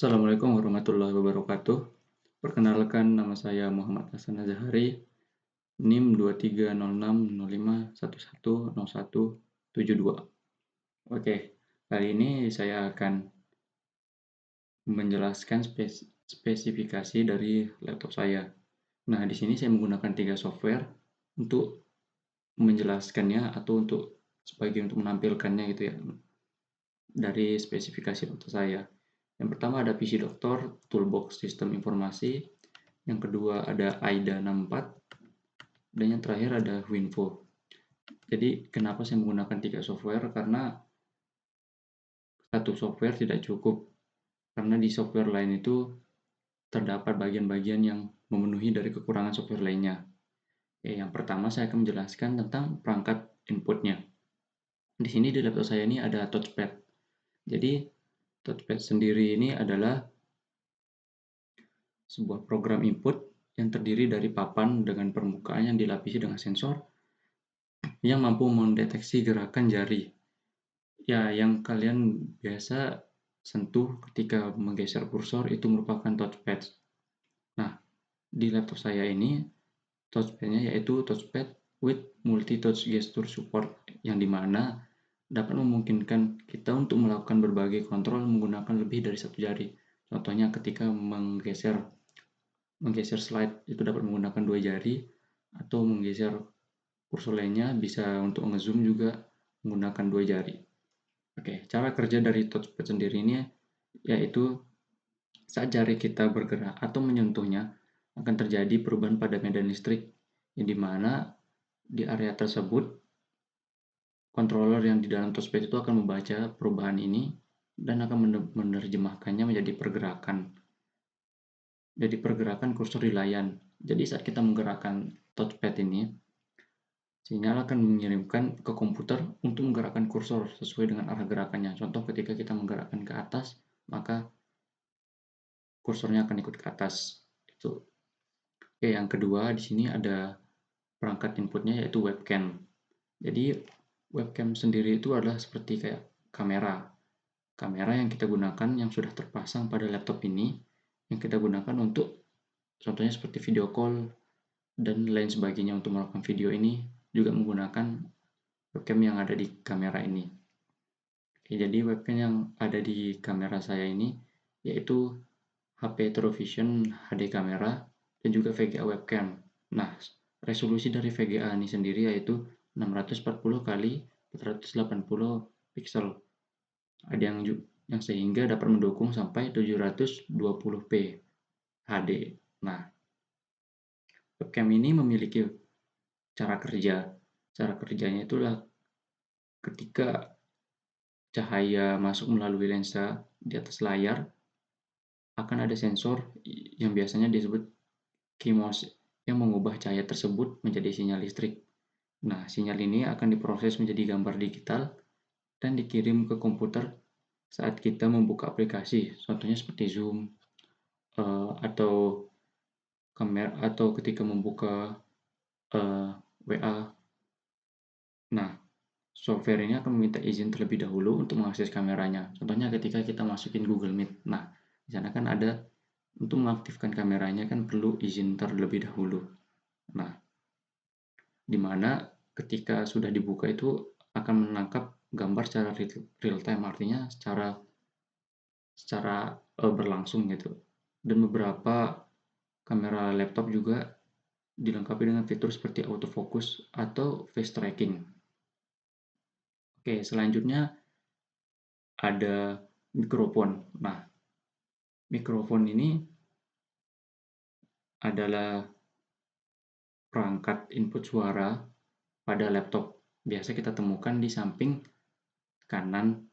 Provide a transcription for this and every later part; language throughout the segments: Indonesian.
Assalamualaikum warahmatullahi wabarakatuh. Perkenalkan, nama saya Muhammad Hasan Azhari, NIM 230605110172. Oke, kali ini saya akan menjelaskan spesifikasi dari laptop saya. Nah, di sini saya menggunakan 3 software untuk menjelaskannya atau untuk menampilkannya gitu ya, dari spesifikasi laptop saya. Yang pertama ada PC Doctor Toolbox Sistem Informasi, yang kedua ada AIDA 64, dan yang terakhir ada Winfo. Jadi kenapa saya menggunakan 3 software? Karena satu software tidak cukup, karena di software lain itu terdapat bagian-bagian yang memenuhi dari kekurangan software lainnya. Yang pertama saya akan menjelaskan tentang perangkat inputnya. Di sini di laptop saya ini ada touchpad. Jadi touchpad sendiri ini adalah sebuah program input yang terdiri dari papan dengan permukaan yang dilapisi dengan sensor yang mampu mendeteksi gerakan jari. Ya, yang kalian biasa sentuh ketika menggeser kursor itu merupakan touchpad. Nah, di laptop saya ini touchpad-nya yaitu touchpad with multi-touch gesture support, yang dimana dapat memungkinkan kita untuk melakukan berbagai kontrol menggunakan lebih dari satu jari. Contohnya ketika menggeser slide itu dapat menggunakan 2 jari, atau menggeser kursor lainnya bisa untuk ngezoom juga menggunakan 2 jari. Oke, cara kerja dari touchpad sendiri ini yaitu saat jari kita bergerak atau menyentuhnya akan terjadi perubahan pada medan listrik, yang dimana di area tersebut controller yang di dalam touchpad itu akan membaca perubahan ini dan akan menerjemahkannya menjadi pergerakan. Jadi pergerakan kursor di layar. Jadi saat kita menggerakkan touchpad ini, sinyal akan mengirimkan ke komputer untuk menggerakkan kursor sesuai dengan arah gerakannya. Contoh ketika kita menggerakkan ke atas, maka kursornya akan ikut ke atas. Itu. Oke, yang kedua di sini ada perangkat inputnya yaitu webcam. Jadi webcam sendiri itu adalah seperti kayak kamera. Kamera yang kita gunakan yang sudah terpasang pada laptop ini, yang kita gunakan untuk contohnya seperti video call dan lain sebagainya. Untuk melakukan video ini juga menggunakan webcam yang ada di kamera ini. Jadi webcam yang ada di kamera saya ini yaitu HP Trovision HD Camera dan juga VGA webcam. Nah, resolusi dari VGA ini sendiri yaitu 640 kali 480 pixel. Ada yang sehingga dapat mendukung sampai 720p HD. Nah, webcam ini memiliki cara kerja. Cara kerjanya itulah ketika cahaya masuk melalui lensa di atas layar, akan ada sensor yang biasanya disebut CMOS yang mengubah cahaya tersebut menjadi sinyal listrik. Nah, sinyal ini akan diproses menjadi gambar digital dan dikirim ke komputer saat kita membuka aplikasi, contohnya seperti Zoom, atau kamera, atau ketika membuka WA. Nah, software ini akan meminta izin terlebih dahulu untuk mengakses kameranya. Contohnya ketika kita masukin Google Meet. Nah, di sana kan ada untuk mengaktifkan kameranya kan perlu izin terlebih dahulu. Nah, di mana ketika sudah dibuka itu akan menangkap gambar secara real time, artinya secara berlangsung gitu. Dan beberapa kamera laptop juga dilengkapi dengan fitur seperti autofocus atau face tracking. Oke, selanjutnya ada mikrofon. Nah, mikrofon ini adalah perangkat input suara pada laptop. Biasa kita temukan di samping kanan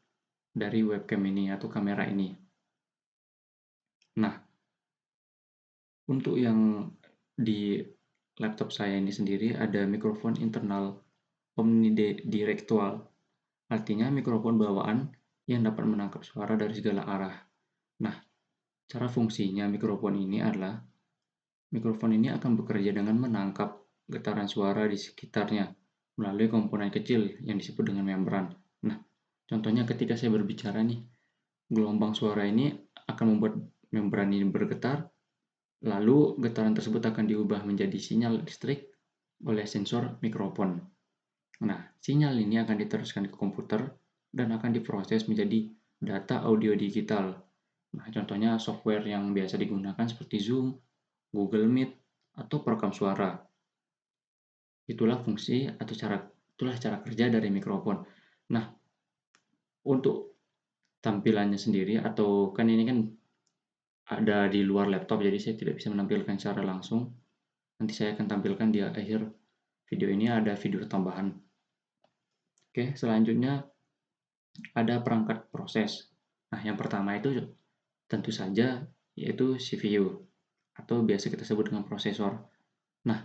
dari webcam ini atau kamera ini. Nah, untuk yang di laptop saya ini sendiri ada mikrofon internal omnidirectional, artinya mikrofon bawaan yang dapat menangkap suara dari segala arah. Nah, cara fungsinya mikrofon ini adalah mikrofon ini akan bekerja dengan menangkap getaran suara di sekitarnya melalui komponen kecil yang disebut dengan membran. Nah, contohnya ketika saya berbicara nih, Gelombang suara ini akan membuat membran ini bergetar, lalu getaran tersebut akan diubah menjadi sinyal listrik oleh sensor mikrofon. Nah, sinyal ini akan diteruskan ke komputer dan akan diproses menjadi data audio digital. Nah, contohnya software yang biasa digunakan seperti Zoom, Google Meet, atau perekam suara. Itulah cara kerja dari mikrofon. Nah, untuk tampilannya sendiri atau kan ini kan ada di luar laptop, jadi saya tidak bisa menampilkan secara langsung. Nanti saya akan tampilkan di akhir video ini, ada video tambahan. Oke, selanjutnya ada perangkat proses. Nah, yang pertama itu tentu saja yaitu CPU atau biasa kita sebut dengan prosesor. Nah,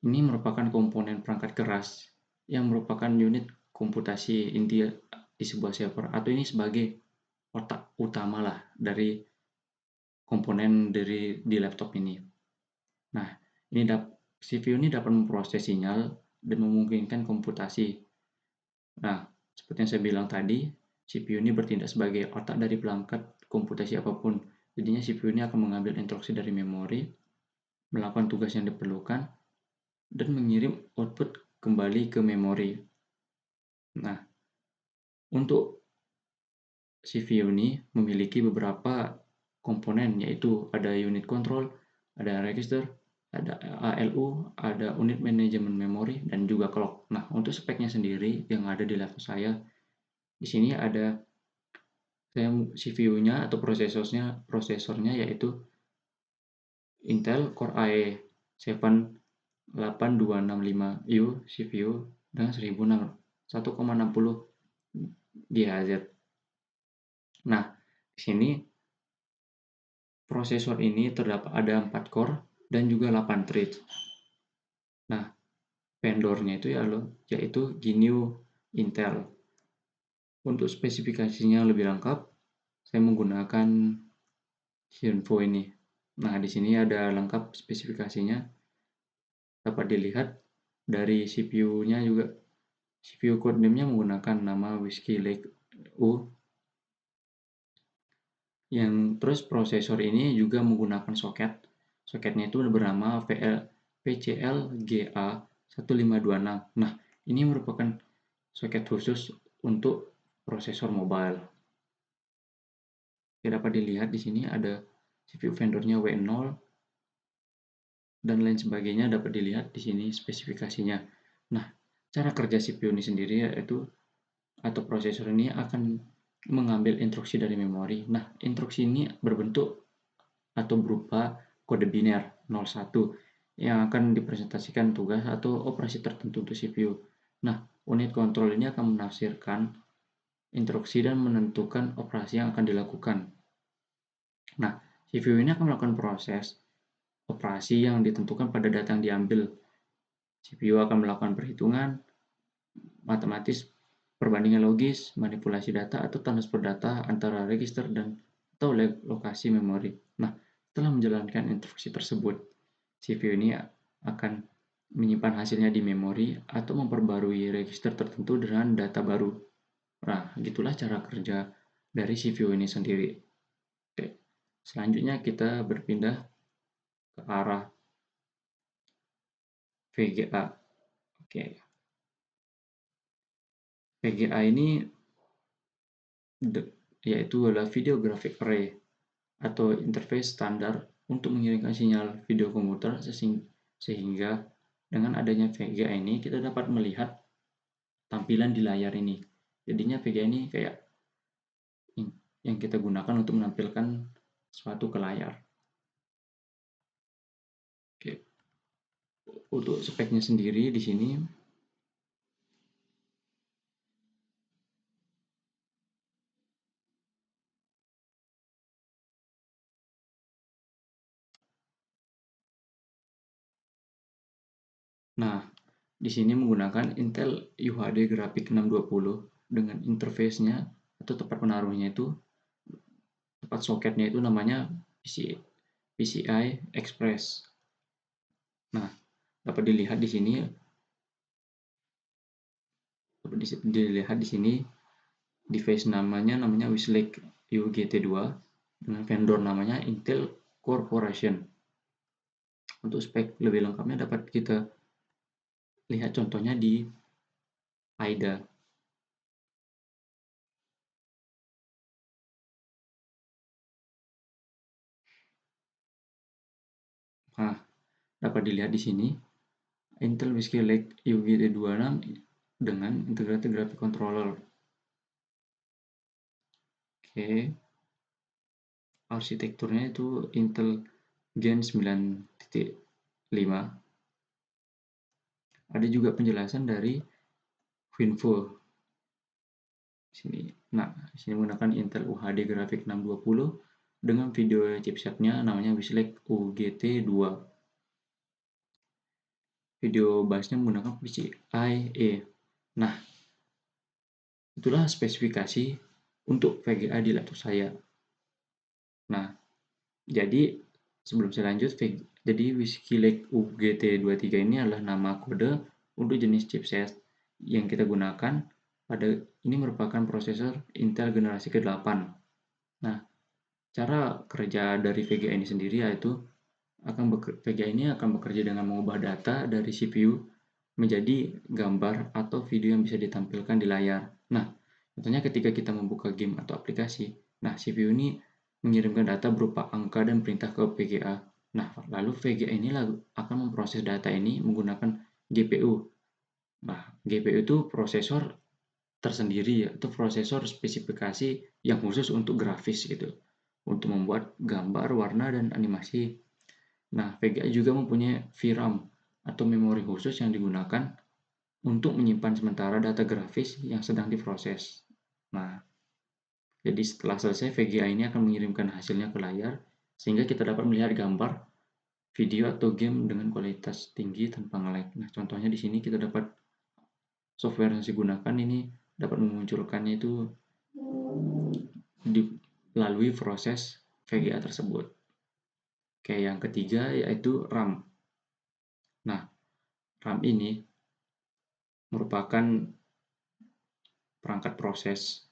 ini merupakan komponen perangkat keras yang merupakan unit komputasi inti di sebuah server, atau ini sebagai otak utama lah dari komponen di laptop ini. Nah, CPU ini dapat memproses sinyal dan memungkinkan komputasi. Nah, seperti yang saya bilang tadi, CPU ini bertindak sebagai otak dari perangkat komputasi apapun. Jadinya CPU ini akan mengambil instruksi dari memori, melakukan tugas yang diperlukan, dan mengirim output kembali ke memori. Nah, untuk CPU ini memiliki beberapa komponen, yaitu ada unit control, ada register, ada ALU, ada unit manajemen memori, dan juga clock. Nah, untuk speknya sendiri yang ada di laptop saya, di sini ada CPU-nya atau prosesornya yaitu Intel Core i7 8265U CPU dengan 1,60 GHz. Nah, di sini prosesor ini terdapat ada 4 core dan juga 8 thread. Nah, vendornya itu yaitu GNU Intel. Untuk spesifikasinya lebih lengkap, saya menggunakan info ini. Nah, di sini ada lengkap spesifikasinya. Dapat dilihat dari CPU-nya juga. CPU codename-nya menggunakan nama Whiskey Lake U. Yang terus prosesor ini juga menggunakan soket. Soketnya itu bernama VCL GA1526. Nah, ini merupakan soket khusus untuk prosesor mobile. Dapat dilihat di sini ada CPU vendornya W0 dan lain sebagainya, dapat dilihat di sini spesifikasinya. Nah, cara kerja CPU ini sendiri yaitu atau prosesor ini akan mengambil instruksi dari memori. Nah, instruksi ini berbentuk atau berupa kode biner 01 yang akan dipresentasikan tugas atau operasi tertentu untuk CPU. Nah, unit kontrol ini akan menafsirkan instruksi dan menentukan operasi yang akan dilakukan. Nah, CPU ini akan melakukan proses operasi yang ditentukan pada data yang diambil. CPU akan melakukan perhitungan matematis, perbandingan logis, manipulasi data, atau transfer data antara register dan atau lokasi memori. Nah, setelah menjalankan instruksi tersebut, CPU ini akan menyimpan hasilnya di memori atau memperbarui register tertentu dengan data baru. Nah, gitulah cara kerja dari CPU ini sendiri. Oke. Selanjutnya kita berpindah ke arah VGA. Oke. VGA ini yaitu adalah Video Graphic Array atau interface standar untuk mengirimkan sinyal video komputer sehingga dengan adanya VGA ini kita dapat melihat tampilan di layar ini. Jadinya VGA ini kayak yang kita gunakan untuk menampilkan sesuatu ke layar. Oke. Untuk speknya sendiri di sini Nah, di sini menggunakan Intel UHD Graphic 620 dengan interface-nya atau tempat penaruhnya itu, tempat soketnya itu namanya PCI Express. Nah, dapat dilihat di sini device namanya Westlake UGT2 dengan vendor namanya Intel Corporation. Untuk spek lebih lengkapnya dapat kita lihat contohnya di AIDA. Nah, dapat dilihat di sini Intel Whiskey Lake UGT26 dengan integrated graphic controller. Oke. Arsitekturnya itu Intel Gen 9.5. Ada juga penjelasan dari Winfo sini. Nah, sini menggunakan Intel UHD Graphic 620 dengan video chipsetnya namanya Whiskey UGT2. Video busnya menggunakan PCIe. Nah, itulah spesifikasi untuk VGA di laptop saya. Nah, jadi sebelum saya lanjut, jadi Whiskey Lake UGT23 ini adalah nama kode untuk jenis chipset yang kita gunakan. Ini merupakan prosesor Intel generasi ke-8. Nah, cara kerja dari VGA ini sendiri yaitu VGA ini akan bekerja dengan mengubah data dari CPU menjadi gambar atau video yang bisa ditampilkan di layar. Nah, contohnya ketika kita membuka game atau aplikasi, nah CPU ini mengirimkan data berupa angka dan perintah ke VGA. Nah, lalu VGA ini akan memproses data ini menggunakan GPU. Nah, GPU itu prosesor tersendiri, yaitu prosesor spesifikasi yang khusus untuk grafis gitu, untuk membuat gambar, warna, dan animasi. Nah, VGA juga mempunyai VRAM atau memori khusus yang digunakan untuk menyimpan sementara data grafis yang sedang diproses. Nah, jadi setelah selesai, VGA ini akan mengirimkan hasilnya ke layar, sehingga kita dapat melihat gambar, video, atau game dengan kualitas tinggi tanpa nge-lag. Nah, contohnya di sini kita dapat software yang digunakan ini dapat memunculkannya itu melalui proses VGA tersebut. Oke, yang ketiga yaitu RAM. Nah, RAM ini merupakan perangkat proses.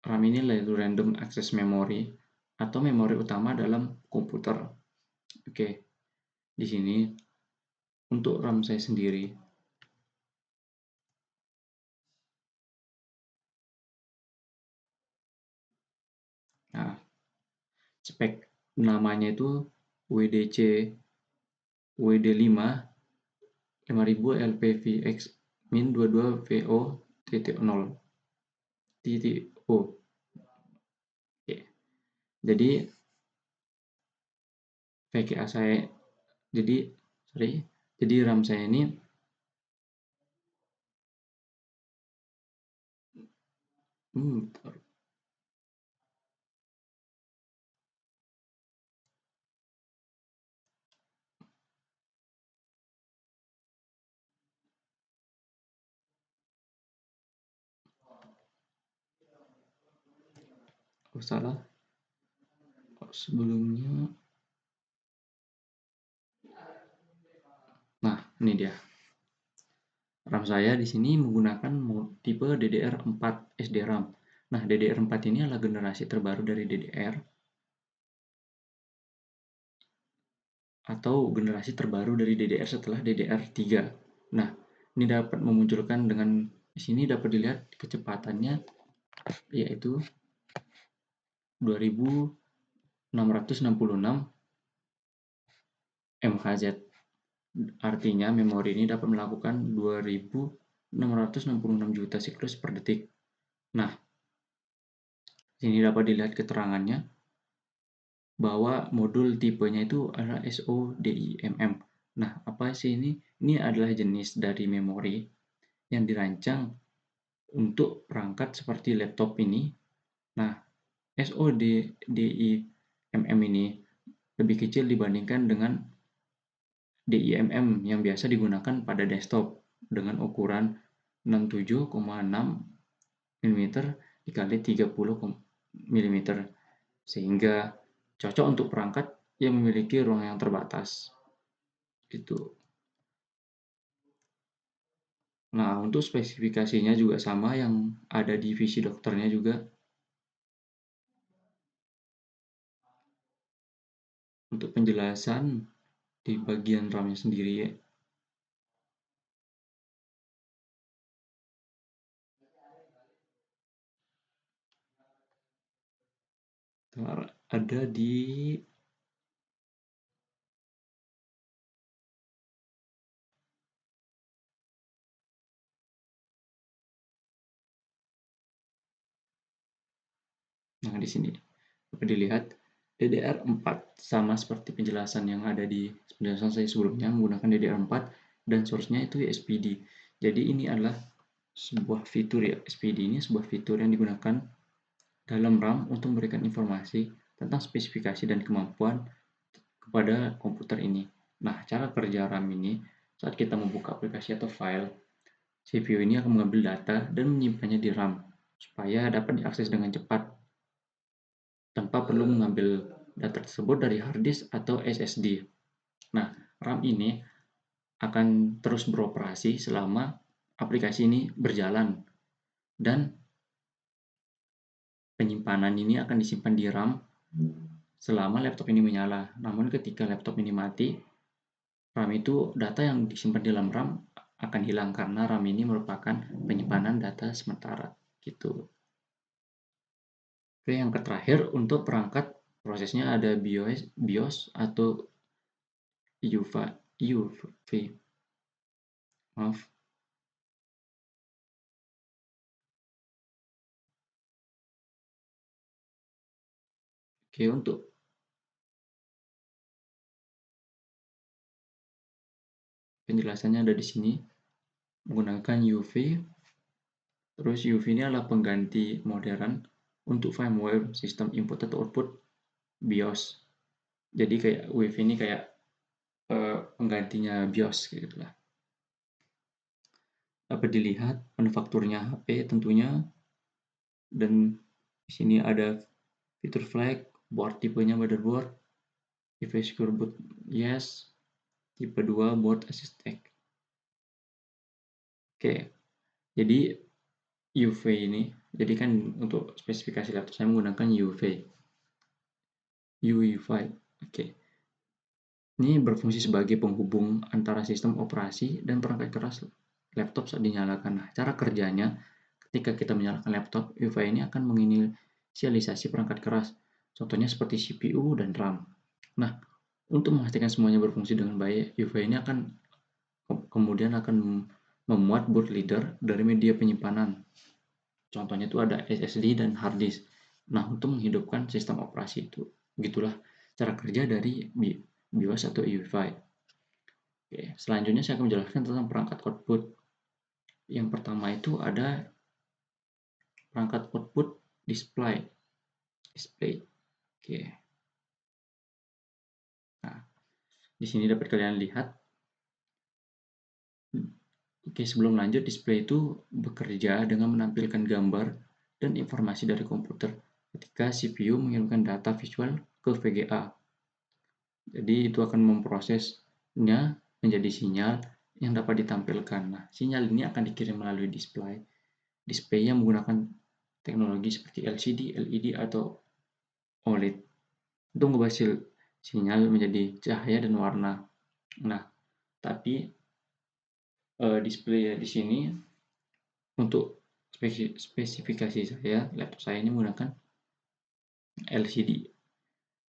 RAM ini yaitu Random Access Memory atau memori utama dalam komputer. Oke, di sini untuk RAM saya sendiri. Nah, spek namanya itu WDC WD5 5000 LPVX min 22VO.0 .0. Oke. Jadi VGA saya jadi RAM saya ini salah sebelumnya. Nah, ini dia. RAM saya di sini menggunakan tipe DDR4 SDRAM. Nah, DDR4 ini adalah generasi terbaru dari DDR atau generasi terbaru dari DDR setelah DDR3. Nah, ini dapat memunculkan di sini dapat dilihat kecepatannya yaitu 2666 MHz. Artinya memori ini dapat melakukan 2666 juta siklus per detik. Nah, sini dapat dilihat keterangannya bahwa modul tipenya itu adalah SODIMM. Nah, apa sih ini? Ini adalah jenis dari memori yang dirancang untuk perangkat seperti laptop ini. Nah, SODIMM ini lebih kecil dibandingkan dengan DIMM yang biasa digunakan pada desktop dengan ukuran 67,6 mm dikali 30 mm sehingga cocok untuk perangkat yang memiliki ruang yang terbatas. Gitu. Nah, untuk spesifikasinya juga sama yang ada di visi dokternya juga. untuk penjelasan di bagian RAM-nya sendiri ya. Ada di di sini dapat dilihat DDR4 sama seperti penjelasan yang ada di penjelasan saya sebelumnya menggunakan DDR4 dan source-nya itu SPD. Jadi ini adalah sebuah fitur ya, SPD ini sebuah fitur yang digunakan dalam RAM untuk memberikan informasi tentang spesifikasi dan kemampuan kepada komputer ini. Nah, cara kerja RAM ini saat kita membuka aplikasi atau file, CPU ini akan mengambil data dan menyimpannya di RAM supaya dapat diakses dengan cepat tanpa perlu mengambil data tersebut dari hard disk atau SSD. Nah, RAM ini akan terus beroperasi selama aplikasi ini berjalan dan penyimpanan ini akan disimpan di RAM selama laptop ini menyala. Namun ketika laptop ini mati, RAM itu data yang disimpan di dalam RAM akan hilang karena RAM ini merupakan penyimpanan data sementara gitu. Oke, yang terakhir untuk perangkat prosesnya ada BIOS atau UV. Maaf. Oke, untuk penjelasannya ada di sini menggunakan UV. Terus UV ini adalah pengganti modern untuk firmware sistem input atau output BIOS. Jadi kayak UV ini kayak penggantinya BIOS gitu lah. Dapat dilihat manufakturnya HP tentunya, dan di sini ada fitur flag, board tipenya motherboard, device secure boot yes, tipe 2 board assisted. Oke, jadi UV ini, jadi kan untuk spesifikasi laptop saya menggunakan UEFI. Oke. Ini berfungsi sebagai penghubung antara sistem operasi dan perangkat keras laptop saat dinyalakan. Nah, cara kerjanya, ketika kita menyalakan laptop, UEFI ini akan menginisialisasi perangkat keras. Contohnya seperti CPU dan RAM. Nah, untuk memastikan semuanya berfungsi dengan baik, UEFI ini kemudian akan memuat bootloader dari media penyimpanan. Contohnya itu ada SSD dan hard disk. Nah, untuk menghidupkan sistem operasi itu. Begitulah cara kerja dari BIOS atau UEFI. Oke, selanjutnya saya akan menjelaskan tentang perangkat output. Yang pertama itu ada perangkat output display. Oke. Nah, di sini dapat kalian lihat. Oke, sebelum lanjut, display itu bekerja dengan menampilkan gambar dan informasi dari komputer ketika CPU mengirimkan data visual ke VGA. Jadi itu akan memprosesnya menjadi sinyal yang dapat ditampilkan. Nah, sinyal ini akan dikirim melalui display. Display yang menggunakan teknologi seperti LCD, LED, atau OLED untuk mengubah sinyal menjadi cahaya dan warna. Nah, tapi display di sini untuk spesifikasi saya, laptop saya ini menggunakan LCD.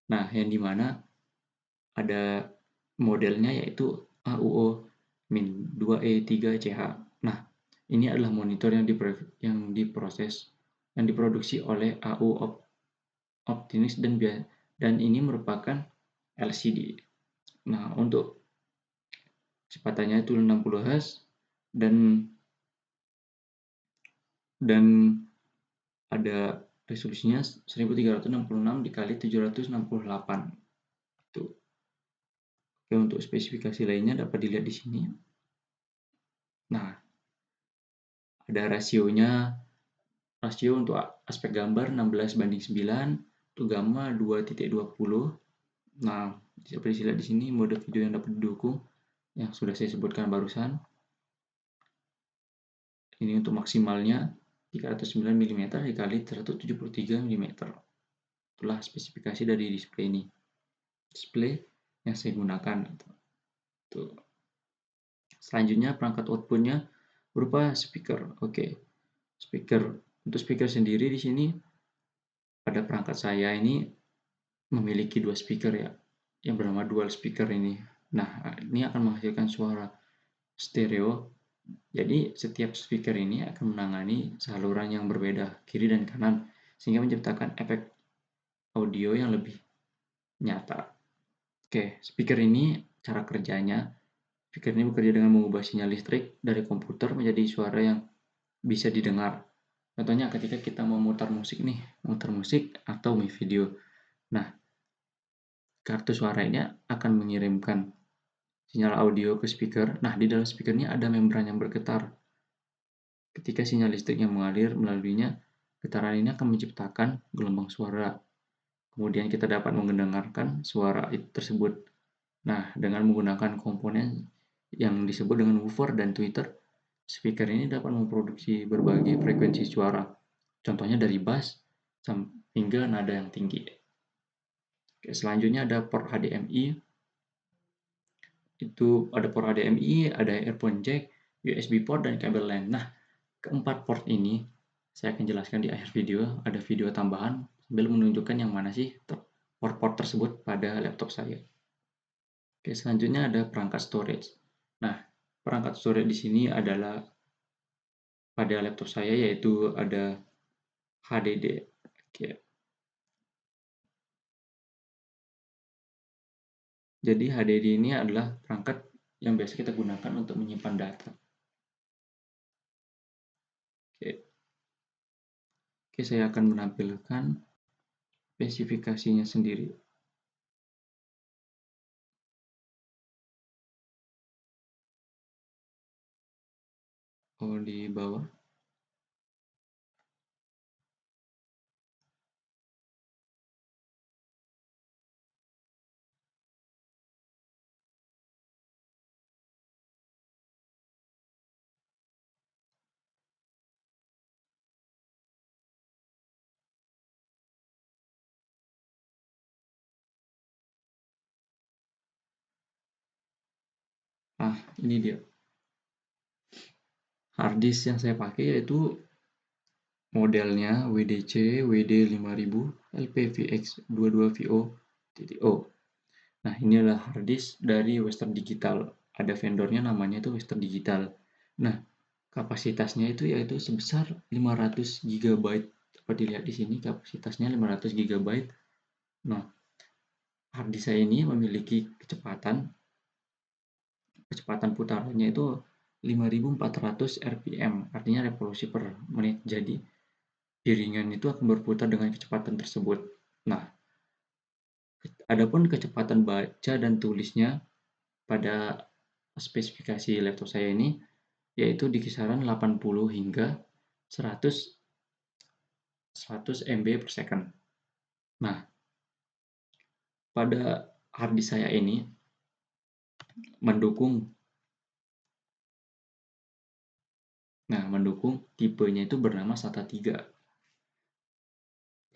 Nah, yang dimana ada modelnya yaitu AUO-2E3CH. Nah, ini adalah monitor yang diproduksi oleh AU Optimus dan ini merupakan LCD. Nah, untuk kecepatannya itu 60 Hz dan ada resolusinya 1366 dikali 768. Itu. Oke, untuk spesifikasi lainnya dapat dilihat di sini. Nah, ada rasio untuk aspek gambar 16:9, untuk gamma 2.20. Nah, dapat dilihat di sini mode video yang dapat didukung yang sudah saya sebutkan barusan. Ini untuk maksimalnya 309 mm dikali 173 mm. Itulah spesifikasi dari display ini. display yang saya gunakan. Tuh. Selanjutnya perangkat outputnya berupa speaker. Oke, speaker. Untuk speaker sendiri di sini pada perangkat saya ini memiliki dua speaker ya, yang bernama dual speaker ini. Nah, ini akan menghasilkan suara stereo. Jadi setiap speaker ini akan menangani saluran yang berbeda, kiri dan kanan, sehingga menciptakan efek audio yang lebih nyata. Oke, speaker ini cara kerjanya, speaker ini bekerja dengan mengubah sinyal listrik dari komputer menjadi suara yang bisa didengar. Contohnya ketika kita memutar musik nih, memutar musik atau video. Nah, kartu suara ini akan mengirimkan sinyal audio ke speaker. Nah, di dalam speaker ini ada membran yang bergetar. Ketika sinyal listrik yang mengalir melaluinya, getaran ini akan menciptakan gelombang suara. Kemudian kita dapat mendengarkan suara tersebut. Nah, dengan menggunakan komponen yang disebut dengan woofer dan tweeter, speaker ini dapat memproduksi berbagai frekuensi suara. Contohnya dari bass hingga nada yang tinggi. Oke, selanjutnya ada port HDMI. Itu ada port HDMI, ada earphone jack, USB port, dan kabel LAN. Nah, keempat port ini saya akan jelaskan di akhir video. Ada video tambahan sambil menunjukkan yang mana sih port-port tersebut pada laptop saya. Oke, selanjutnya ada perangkat storage. Nah, perangkat storage di sini adalah pada laptop saya yaitu ada HDD. Oke. Jadi HDD ini adalah perangkat yang biasa kita gunakan untuk menyimpan data. Oke. Oke, saya akan menampilkan spesifikasinya sendiri. Oh, di bawah. Ah, ini dia. Harddisk yang saya pakai yaitu modelnya WDC WD5000 LPVX22VO. Nah, ini adalah harddisk dari Western Digital. Ada vendornya namanya itu Western Digital. Nah, kapasitasnya itu yaitu sebesar 500 GB. Dapat dilihat di sini kapasitasnya 500 GB. Nah, harddisk saya ini memiliki kecepatan putarannya itu 5400 RPM, artinya revolusi per menit. Jadi, piringan itu akan berputar dengan kecepatan tersebut. Nah, adapun kecepatan baca dan tulisnya pada spesifikasi laptop saya ini yaitu di kisaran 80 hingga 100 MB per second. Nah, pada harddisk saya ini mendukung tipenya itu bernama SATA 3.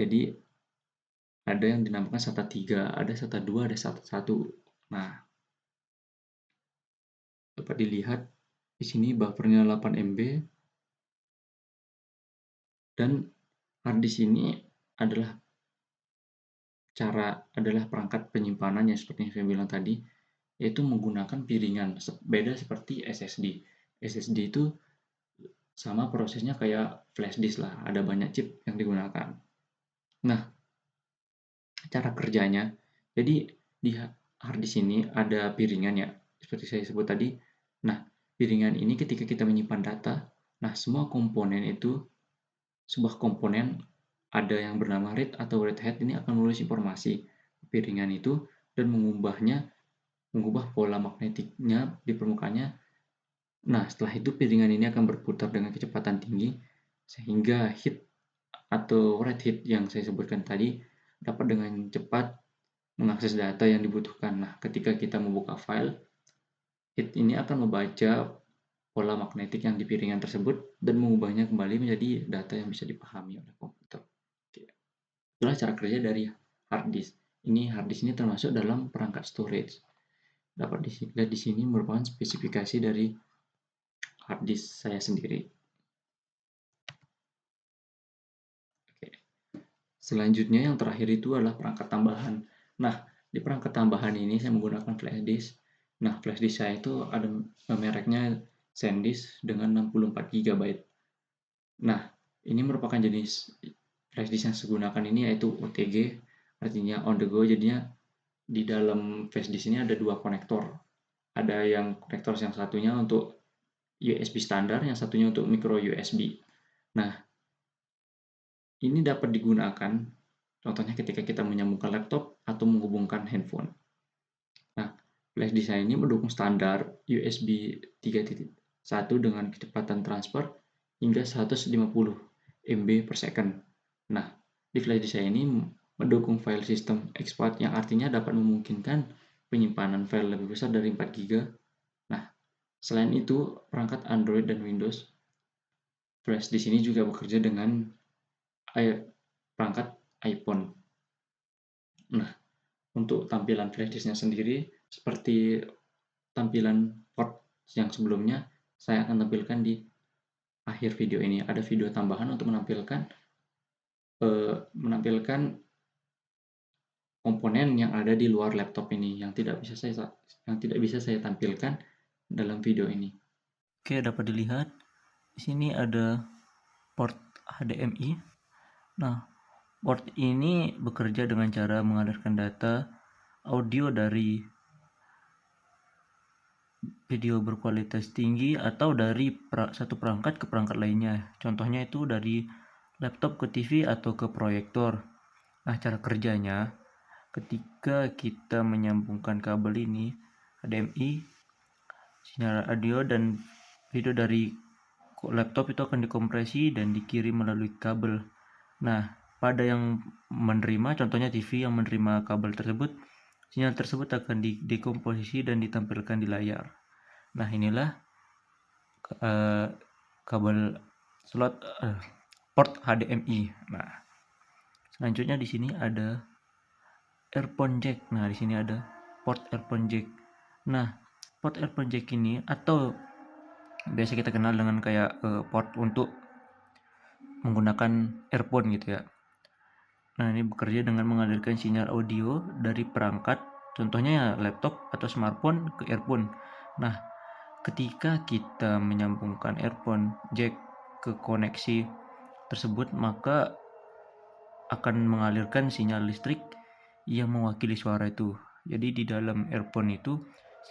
Jadi ada yang dinamakan SATA 3, ada SATA 2, ada SATA 1. Nah, dapat dilihat di sini buffernya 8 MB dan harddisk ini adalah perangkat penyimpanan yang seperti yang saya bilang tadi, yaitu menggunakan piringan, beda seperti SSD. SSD itu sama prosesnya kayak flash disk lah, ada banyak chip yang digunakan. Nah, cara kerjanya, jadi di harddisk ini ada piringan ya, seperti saya sebut tadi. Nah, piringan ini ketika kita menyimpan data, nah semua komponen itu, sebuah komponen ada yang bernama read atau read head ini akan menulis informasi piringan itu dan mengubah pola magnetiknya di permukaannya. Nah, setelah itu piringan ini akan berputar dengan kecepatan tinggi sehingga head atau read head yang saya sebutkan tadi dapat dengan cepat mengakses data yang dibutuhkan. Nah, ketika kita membuka file, head ini akan membaca pola magnetik yang di piringan tersebut dan mengubahnya kembali menjadi data yang bisa dipahami oleh komputer. Itulah cara kerja dari hard disk. Ini hard disk ini termasuk dalam perangkat storage. Dapat dilihat di sini merupakan spesifikasi dari hard disk saya sendiri. Oke. Selanjutnya yang terakhir itu adalah perangkat tambahan. Nah, di perangkat tambahan ini saya menggunakan flash disk. Nah, flash disk saya itu ada mereknya SanDisk dengan 64 GB. Nah, ini merupakan jenis flash disk yang saya gunakan ini yaitu OTG, artinya on the go. Jadinya di dalam flash disk ini ada dua konektor. Ada yang konektor yang satunya untuk USB standar, yang satunya untuk micro USB. Nah, ini dapat digunakan contohnya ketika kita menyambungkan laptop atau menghubungkan handphone. Nah, flash disk saya ini mendukung standar USB 3.1 dengan kecepatan transfer hingga 150 MB per second. Nah, di flash disk saya ini mendukung file system export yang artinya dapat memungkinkan penyimpanan file lebih besar dari 4 GB. Nah, selain itu, perangkat Android dan Windows flash disk ini juga bekerja dengan perangkat iPhone. Nah, untuk tampilan flash disk-nya sendiri, seperti tampilan port yang sebelumnya, saya akan tampilkan di akhir video ini. Ada video tambahan untuk menampilkan komponen yang ada di luar laptop ini yang tidak bisa saya tampilkan dalam video ini. Oke, dapat dilihat di sini ada port HDMI. Nah, port ini bekerja dengan cara mengalirkan data audio dari video berkualitas tinggi atau dari satu perangkat ke perangkat lainnya. Contohnya itu dari laptop ke TV atau ke proyektor. Nah, cara kerjanya ketika kita menyambungkan kabel ini HDMI, sinyal audio dan video dari laptop itu akan dikompresi dan dikirim melalui kabel. Nah, pada yang menerima, contohnya TV yang menerima kabel tersebut, sinyal tersebut akan didekomposisi dan ditampilkan di layar. Nah, inilah kabel slot port HDMI. Nah, selanjutnya di sini ada earphone jack. Nah, di sini ada port earphone jack. Nah, port earphone jack ini atau biasa kita kenal dengan kayak port untuk menggunakan earphone gitu ya. Nah, ini bekerja dengan mengalirkan sinyal audio dari perangkat, contohnya ya laptop atau smartphone ke earphone. Nah, ketika kita menyambungkan earphone jack ke koneksi tersebut, maka akan mengalirkan sinyal listrik yang mewakili suara itu. Jadi di dalam earphone itu,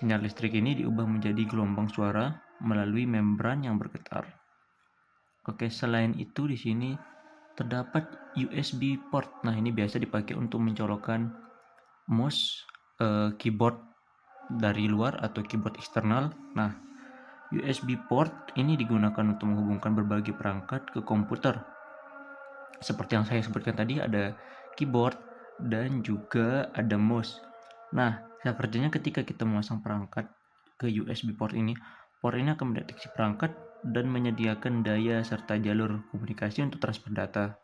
sinyal listrik ini diubah menjadi gelombang suara melalui membran yang bergetar. Oke, selain itu di sini terdapat USB port. Nah, ini biasa dipakai untuk mencolokkan mouse, keyboard dari luar atau keyboard eksternal. Nah, USB port ini digunakan untuk menghubungkan berbagai perangkat ke komputer. Seperti yang saya sebutkan tadi, ada keyboard dan juga ada mouse. Nah, cara kerjanya ketika kita memasang perangkat ke USB port ini akan mendeteksi perangkat dan menyediakan daya serta jalur komunikasi untuk transfer data.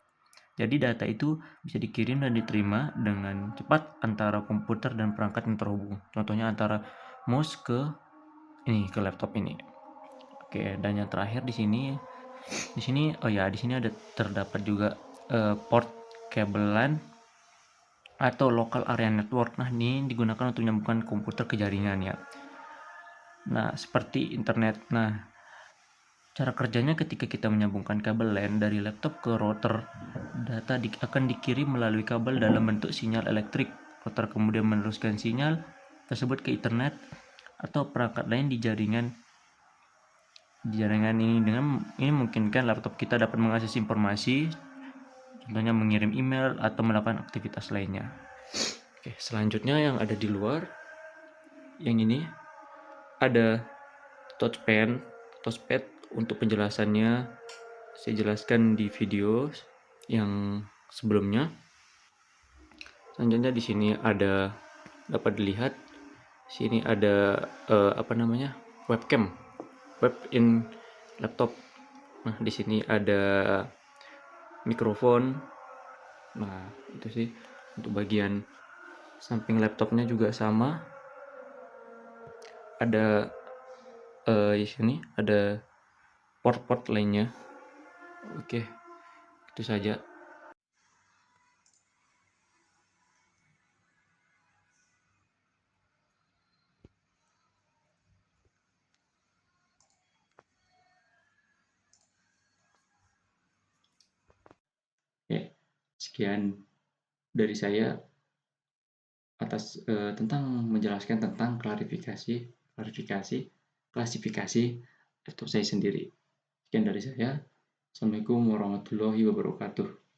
Jadi data itu bisa dikirim dan diterima dengan cepat antara komputer dan perangkat yang terhubung. Contohnya antara mouse ke laptop ini. Oke, dan yang terakhir di sini ada terdapat juga port kabel LAN atau local area network. Nah, ini digunakan untuk menyambungkan komputer ke jaringan ya. Nah, seperti internet. Nah, cara kerjanya ketika kita menyambungkan kabel LAN dari laptop ke router, data akan dikirim melalui kabel dalam bentuk sinyal elektrik. Router kemudian meneruskan sinyal tersebut ke internet atau perangkat lain di jaringan ini. Dengan ini memungkinkan laptop kita dapat mengakses informasi, contohnya mengirim email atau melakukan aktivitas lainnya. Oke, selanjutnya yang ada di luar, yang ini ada touchpad. Untuk penjelasannya saya jelaskan di video yang sebelumnya. Selanjutnya di sini ada dapat dilihat sini ada webcam web in laptop. Nah, di sini ada mikrofon. Nah, itu sih untuk bagian Samping laptopnya juga sama. Ada di sini ada port-port lainnya. Oke, itu saja. Ya, sekian dari saya atas tentang menjelaskan tentang klasifikasi laptop saya sendiri. Sekian dari saya. Assalamualaikum warahmatullahi wabarakatuh.